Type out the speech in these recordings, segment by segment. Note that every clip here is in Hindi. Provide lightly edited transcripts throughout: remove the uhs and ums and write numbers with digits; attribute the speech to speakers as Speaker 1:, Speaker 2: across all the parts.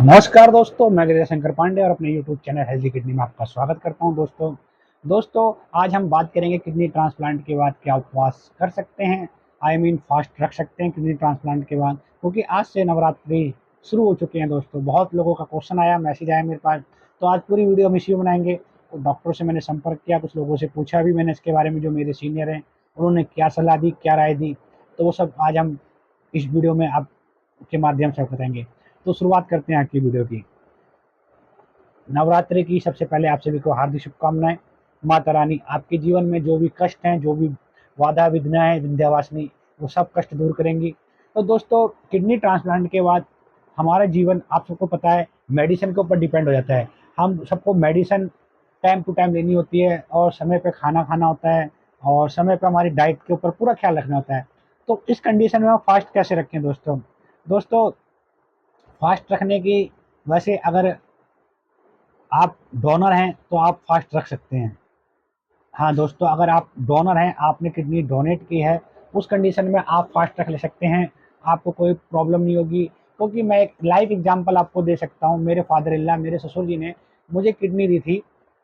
Speaker 1: नमस्कार दोस्तों, मैं गजेश शंकर पांडे और अपने यूट्यूब चैनल हेल्दी किडनी में आपका स्वागत करता हूं। दोस्तों आज हम बात करेंगे किडनी ट्रांसप्लांट के बाद क्या उपवास कर सकते हैं। फास्ट रख सकते हैं किडनी ट्रांसप्लांट के बाद, क्योंकि आज से नवरात्रि शुरू हो चुके हैं। दोस्तों बहुत लोगों का क्वेश्चन आया, मैसेज आया मेरे पास, तो आज पूरी वीडियो हम इसी में बनाएंगे। तो डॉक्टर से मैंने संपर्क किया, कुछ लोगों से पूछा भी मैंने इसके बारे में, जो मेरे सीनियर हैं उन्होंने क्या सलाह दी, क्या राय दी, तो वो सब आज हम इस वीडियो में आपके माध्यम से बताएंगे। तो शुरुआत करते हैं आज की वीडियो की। नवरात्रि की सबसे पहले आप सभी को हार्दिक शुभकामनाएं। माता रानी आपके जीवन में जो भी कष्ट हैं, जो भी बाधा विघ्नाएं, विंध्यवासिनी, वो सब कष्ट दूर करेंगी। तो दोस्तों किडनी ट्रांसप्लांट के बाद हमारा जीवन आप सबको पता है मेडिसिन के ऊपर डिपेंड हो जाता है। हम सबको मेडिसिन टाइम टू टाइम लेनी होती है और समय पे खाना खाना होता है और समय पे हमारी डाइट के ऊपर पूरा ख्याल रखना होता है। तो इस कंडीशन में हम फास्ट कैसे रखें दोस्तों? दोस्तों फास्ट रखने की, वैसे अगर आप डोनर हैं तो आप फास्ट रख सकते हैं। हाँ दोस्तों, अगर आप डोनर हैं, आपने किडनी डोनेट की है, उस कंडीशन में आप फास्ट रख ले सकते हैं, आपको कोई प्रॉब्लम नहीं होगी। क्योंकि मैं एक लाइव एग्जांपल आपको दे सकता हूँ। मेरे फादर इल्ला, मेरे ससुर जी ने मुझे किडनी दी थी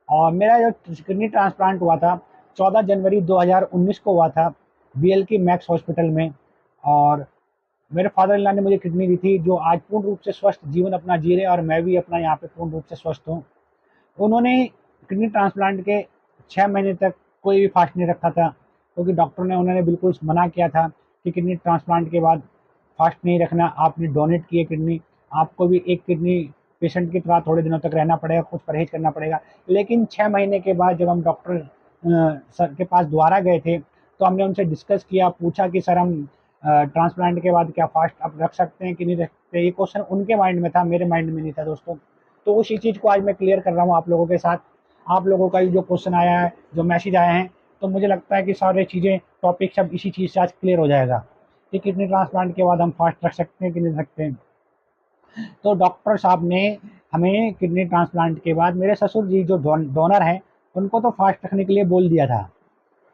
Speaker 1: और मेरा जो किडनी ट्रांसप्लांट हुआ था 14 जनवरी 2019 को हुआ था, बीएलके मैक्स हॉस्पिटल में। और मेरे फादर इल्ला ने मुझे किडनी दी थी, जो आज पूर्ण रूप से स्वस्थ जीवन अपना जी रहे हैं और मैं भी अपना यहाँ पे पूर्ण रूप से स्वस्थ हूँ। उन्होंने किडनी ट्रांसप्लांट के 6 महीने तक कोई भी फास्ट नहीं रखा था, क्योंकि डॉक्टर ने उन्होंने बिल्कुल मना किया था कि किडनी ट्रांसप्लांट के बाद फास्ट नहीं रखना, आपने डोनेट की है किडनी, आपको भी एक किडनी पेशेंट की तरह थोड़े दिनों तक रहना पड़ेगा, कुछ परहेज करना पड़ेगा। लेकिन 6 महीने के बाद जब हम डॉक्टर सर के पास दोबारा गए थे, तो हमने उनसे डिस्कस किया, पूछा कि सर हम ट्रांसप्लांट के बाद क्या फास्ट अब रख सकते हैं कि नहीं रख सकते। ये क्वेश्चन उनके माइंड में था, मेरे माइंड में नहीं था दोस्तों। तो उसी चीज़ को आज मैं क्लियर कर रहा हूँ आप लोगों के साथ। आप लोगों का जो क्वेश्चन आया है, जो मैसेज आए हैं, तो मुझे लगता है कि सारे चीज़ें, टॉपिक सब इसी चीज़ से आज क्लियर हो जाएगा कि किडनी ट्रांसप्लांट के बाद हम फास्ट रख सकते हैं कि नहीं रख सकते हैं। तो डॉक्टर साहब ने हमें किडनी ट्रांसप्लांट के बाद, मेरे ससुर जी जो डोनर हैं, उनको तो फास्ट रखने के लिए बोल दिया था।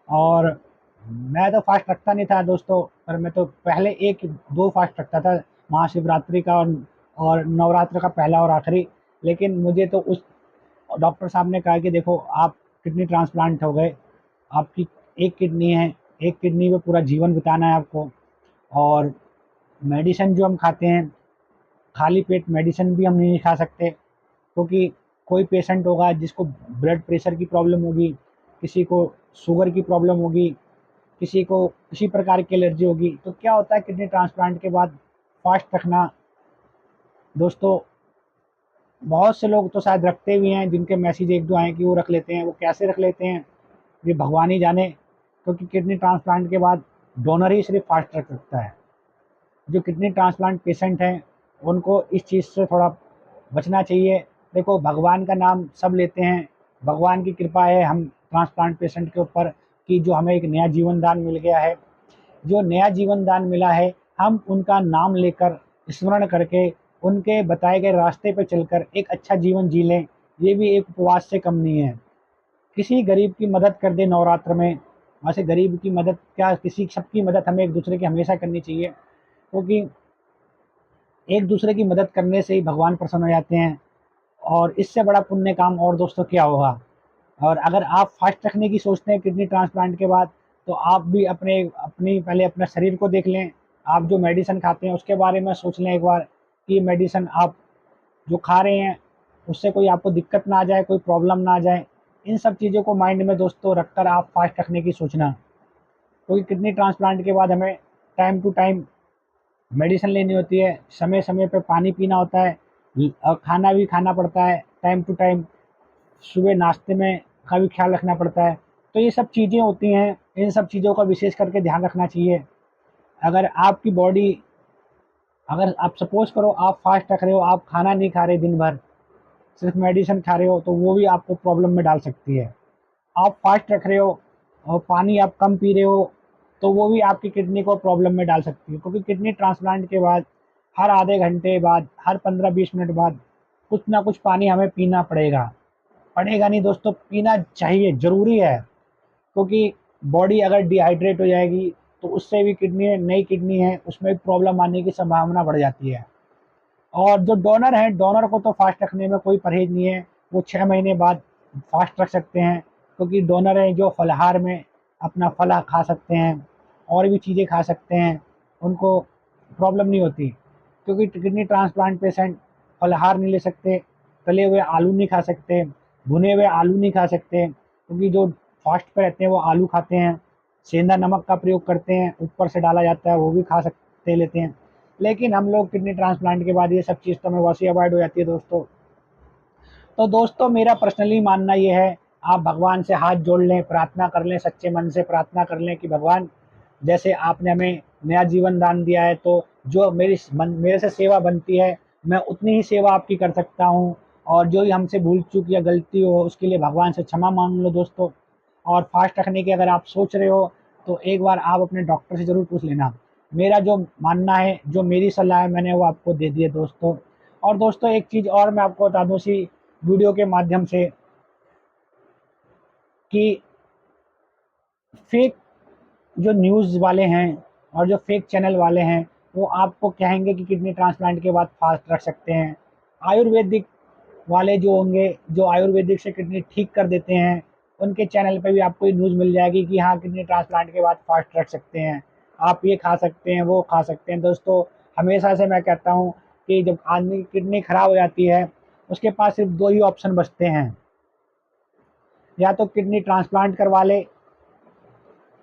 Speaker 1: और मैं तो फास्ट रखता नहीं था दोस्तों, पर मैं तो पहले एक दो फास्ट रखता था, महाशिवरात्रि का और नवरात्र का पहला और आखिरी। लेकिन मुझे तो उस डॉक्टर साहब ने कहा कि देखो आप किडनी ट्रांसप्लांट हो गए, आपकी एक किडनी है, एक किडनी में पूरा जीवन बिताना है आपको। और मेडिसिन जो हम खाते हैं, खाली पेट मेडिसिन भी हम नहीं खा सकते, क्योंकि कोई पेशेंट होगा जिसको ब्लड प्रेशर की प्रॉब्लम होगी, किसी को शुगर की प्रॉब्लम होगी, किसी को किसी प्रकार की एलर्जी होगी। तो क्या होता है किडनी ट्रांसप्लांट के बाद फास्ट रखना दोस्तों, बहुत से लोग तो शायद रखते भी हैं, जिनके मैसेज एक दो आए कि वो रख लेते हैं। वो कैसे रख लेते हैं ये भगवान ही जाने, क्योंकि किडनी ट्रांसप्लांट के बाद डोनर ही सिर्फ फास्ट रख सकता है। जो किडनी ट्रांसप्लांट पेशेंट हैं उनको इस चीज़ से थोड़ा बचना चाहिए। देखो भगवान का नाम सब लेते हैं, भगवान की कृपा है हम ट्रांसप्लांट पेशेंट के ऊपर कि जो हमें एक नया जीवन दान मिल गया है। जो नया जीवन दान मिला है, हम उनका नाम लेकर, स्मरण करके, उनके बताए गए रास्ते पर चलकर एक अच्छा जीवन जी लें, ये भी एक उपवास से कम नहीं है। किसी गरीब की मदद कर दे नवरात्र में, वैसे गरीब की मदद क्या, किसी सबकी मदद हमें एक दूसरे की हमेशा करनी चाहिए, क्योंकि एक दूसरे की मदद करने से ही भगवान प्रसन्न हो जाते हैं। और इससे बड़ा पुण्य काम और दोस्तों क्या होगा। और अगर आप फास्ट रखने की सोचते हैं किडनी ट्रांसप्लांट के बाद, तो आप भी अपने अपनी पहले अपने शरीर को देख लें। आप जो मेडिसिन खाते हैं उसके बारे में सोच लें एक बार, कि मेडिसिन आप जो खा रहे हैं उससे कोई आपको दिक्कत ना आ जाए, कोई प्रॉब्लम ना आ जाए। इन सब चीज़ों को माइंड में दोस्तों रखकर आप फास्ट रखने की सोचना, क्योंकि किडनी ट्रांसप्लांट के बाद हमें टाइम टू टाइम मेडिसिन लेनी होती है, समय समय पे पानी पीना होता है, और खाना भी खाना पड़ता है टाइम टू टाइम, सुबह नाश्ते में का भी ख्याल रखना पड़ता है। तो ये सब चीज़ें होती हैं, इन सब चीज़ों का विशेष करके ध्यान रखना चाहिए। अगर आपकी बॉडी, अगर आप सपोज करो आप फास्ट रख रहे हो, आप खाना नहीं खा रहे दिन भर, सिर्फ मेडिसिन खा रहे हो, तो वो भी आपको प्रॉब्लम में डाल सकती है। आप फास्ट रख रहे हो और पानी आप कम पी रहे हो, तो वो भी आपकी किडनी को प्रॉब्लम में डाल सकती है, क्योंकि किडनी ट्रांसप्लांट के बाद हर आधे घंटे बाद, हर 15-20 मिनट बाद कुछ ना कुछ पानी हमें पीना पड़ेगा। पड़ेगा नहीं दोस्तों, पीना चाहिए, ज़रूरी है। क्योंकि बॉडी अगर डिहाइड्रेट हो जाएगी तो उससे भी किडनी, नई किडनी है उसमें प्रॉब्लम आने की संभावना बढ़ जाती है। और जो डोनर हैं, डोनर को तो फास्ट रखने में कोई परहेज नहीं है, वो 6 महीने बाद फास्ट रख सकते हैं, क्योंकि डोनर हैं जो फलाहार में अपना फला खा सकते हैं और भी चीज़ें खा सकते हैं, उनको प्रॉब्लम नहीं होती। क्योंकि किडनी ट्रांसप्लांट पेशेंट फलाहार नहीं ले सकते, तले हुए आलू नहीं खा सकते, भुने हुए आलू नहीं खा सकते, क्योंकि जो फास्ट पे रहते हैं वो आलू खाते हैं, सेंधा नमक का प्रयोग करते हैं, ऊपर से डाला जाता है, वो भी खा सकते लेते हैं। लेकिन हम लोग किडनी ट्रांसप्लांट के बाद ये सब चीज़ तो हमें वैसे अवॉइड हो जाती है दोस्तों। तो दोस्तों मेरा पर्सनली मानना ये है, आप भगवान से हाथ जोड़ लें, प्रार्थना कर लें, सच्चे मन से प्रार्थना कर लें कि भगवान, जैसे आपने हमें नया जीवन दान दिया है, तो जो मेरे से सेवा बनती है, मैं उतनी ही सेवा आपकी कर सकता हूँ। और जो भी हमसे भूल चूक या गलती हो उसके लिए भगवान से क्षमा मांग लो दोस्तों। और फास्ट रखने की अगर आप सोच रहे हो तो एक बार आप अपने डॉक्टर से ज़रूर पूछ लेना। मेरा जो मानना है, जो मेरी सलाह है, मैंने वो आपको दे दी है दोस्तों। और दोस्तों एक चीज़ और मैं आपको बता दूँ इसी वीडियो के माध्यम से, कि फेक जो न्यूज़ वाले हैं और जो फेक चैनल वाले हैं, वो आपको कहेंगे कि किडनी ट्रांसप्लांट के बाद फास्ट रख सकते हैं। आयुर्वेदिक वाले जो होंगे, जो आयुर्वेदिक से किडनी ठीक कर देते हैं, उनके चैनल पे भी आपको ये न्यूज़ मिल जाएगी कि हाँ, किडनी ट्रांसप्लांट के बाद फास्ट रख सकते हैं, आप ये खा सकते हैं, वो खा सकते हैं। दोस्तों हमेशा से मैं कहता हूँ कि जब आदमी की किडनी खराब हो जाती है, उसके पास सिर्फ 2 ही ऑप्शन बचते हैं, या तो किडनी ट्रांसप्लांट करवा ले,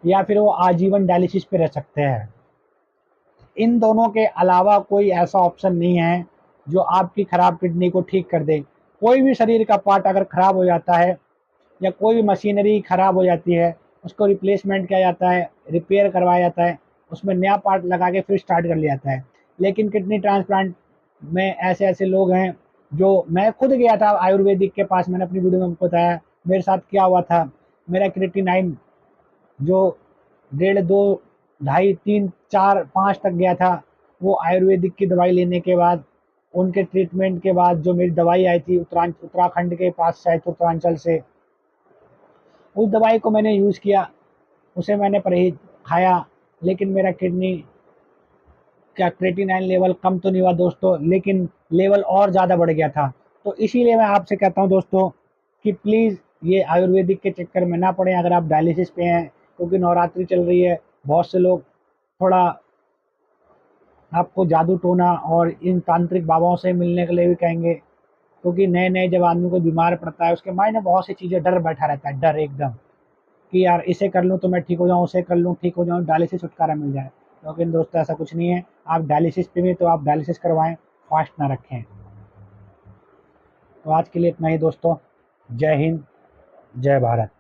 Speaker 1: या फिर वो आजीवन डायलिसिस पे रह सकते हैं। इन दोनों के अलावा कोई ऐसा ऑप्शन नहीं है जो आपकी खराब किडनी को ठीक कर दे। कोई भी शरीर का पार्ट अगर खराब हो जाता है, या कोई भी मशीनरी खराब हो जाती है, उसको रिप्लेसमेंट किया जाता है, रिपेयर करवाया जाता है, उसमें नया पार्ट लगा के फिर स्टार्ट कर लिया जाता है। लेकिन किडनी ट्रांसप्लांट में ऐसे ऐसे लोग हैं, जो मैं खुद गया था आयुर्वेदिक के पास, मैंने अपनी वीडियो में आपको बताया मेरे साथ क्या हुआ था। मेरा क्रिएटिनाइन जो 1.5, 2, 2.5, 3, 4, 5 तक गया था, वो आयुर्वेदिक की दवाई लेने के बाद, उनके ट्रीटमेंट के बाद जो मेरी दवाई आई थी उत्तराखंड के पास से आई थी, उत्तरांचल से, उस दवाई को मैंने यूज़ किया, उसे मैंने परहेज खाया, लेकिन मेरा किडनी का क्रेटिनाइन लेवल कम तो नहीं हुआ दोस्तों, लेकिन लेवल और ज़्यादा बढ़ गया था। तो इसीलिए मैं आपसे कहता हूँ दोस्तों कि प्लीज़ ये आयुर्वेदिक के चक्कर में ना पड़ें अगर आप डायलिसिस पे हैं, क्योंकि नवरात्रि चल रही है, बहुत से लोग थोड़ा आपको जादू टोना और इन तांत्रिक बाबाओं से मिलने के लिए भी कहेंगे, क्योंकि नए नए जब आदमी को बीमार पड़ता है, उसके माइंड में बहुत सी चीज़ें, डर बैठा रहता है, डर एकदम, कि यार इसे कर लूँ तो मैं ठीक हो जाऊँ, उसे कर लूँ ठीक हो जाऊँ, डायलिसिस छुटकारा मिल जाए। लेकिन दोस्तों ऐसा कुछ नहीं है, आप डायलिसिस पे भी तो आप डायलिसिस करवाएं, फास्ट ना रखें। तो आज के लिए इतना ही दोस्तों। जय हिंद, जय भारत।